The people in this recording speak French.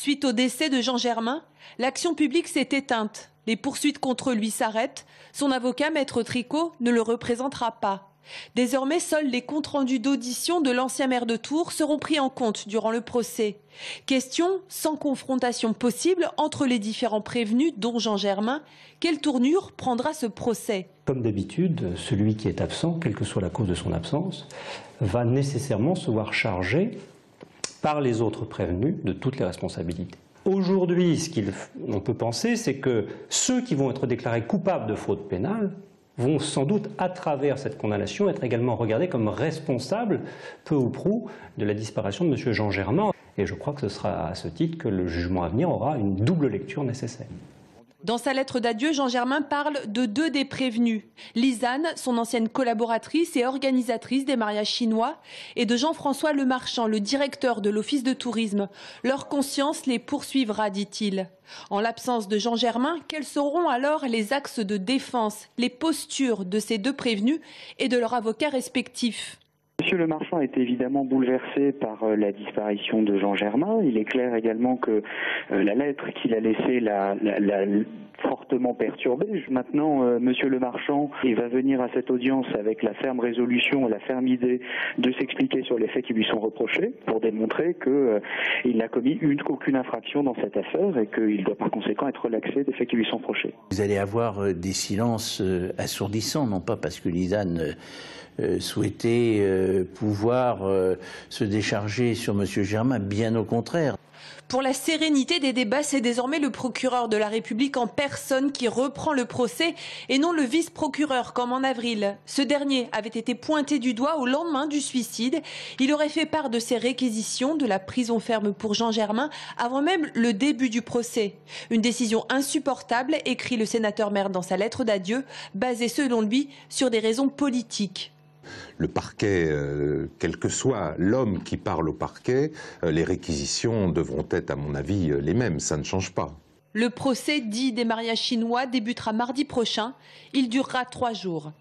Suite au décès de Jean Germain, l'action publique s'est éteinte. Les poursuites contre lui s'arrêtent. Son avocat, Maître Tricot, ne le représentera pas. Désormais, seuls les comptes rendus d'audition de l'ancien maire de Tours seront pris en compte durant le procès. Question sans confrontation possible entre les différents prévenus, dont Jean Germain. Quelle tournure prendra ce procès? Comme d'habitude, celui qui est absent, quelle que soit la cause de son absence, va nécessairement se voir chargé par les autres prévenus de toutes les responsabilités. Aujourd'hui, ce qu'on peut penser, c'est que ceux qui vont être déclarés coupables de fraude pénale vont sans doute, à travers cette condamnation, être également regardés comme responsables, peu ou prou, de la disparition de M. Jean Germain. Et je crois que ce sera à ce titre que le jugement à venir aura une double lecture nécessaire. Dans sa lettre d'adieu, Jean Germain parle de deux des prévenus. Lisanne, son ancienne collaboratrice et organisatrice des mariages chinois, et de Jean-François Lemarchand, le directeur de l'Office de tourisme. Leur conscience les poursuivra, dit-il. En l'absence de Jean Germain, quels seront alors les axes de défense, les postures de ces deux prévenus et de leurs avocats respectifs? Monsieur Lemarchand est évidemment bouleversé par la disparition de Jean Germain. Il est clair également que la lettre qu'il a laissée l'a fortement perturbé. Maintenant, Monsieur Lemarchand va venir à cette audience avec la ferme résolution et la ferme idée de s'expliquer sur les faits qui lui sont reprochés pour démontrer qu'il n'a commis aucune infraction dans cette affaire et qu'il doit par conséquent être relaxé des faits qui lui sont reprochés. Vous allez avoir des silences assourdissants, non pas parce que Lisanne souhaitait pouvoir se décharger sur M. Germain, bien au contraire. Pour la sérénité des débats, c'est désormais le procureur de la République en personne qui reprend le procès et non le vice-procureur comme en avril. Ce dernier avait été pointé du doigt au lendemain du suicide. Il aurait fait part de ses réquisitions de la prison ferme pour Jean Germain avant même le début du procès. Une décision insupportable, écrit le sénateur maire dans sa lettre d'adieu, basée selon lui sur des raisons politiques. Le parquet, quel que soit l'homme qui parle au parquet, les réquisitions devront être, à mon avis, les mêmes. Ça ne change pas. Le procès dit des mariages chinois débutera mardi prochain. Il durera 3 jours.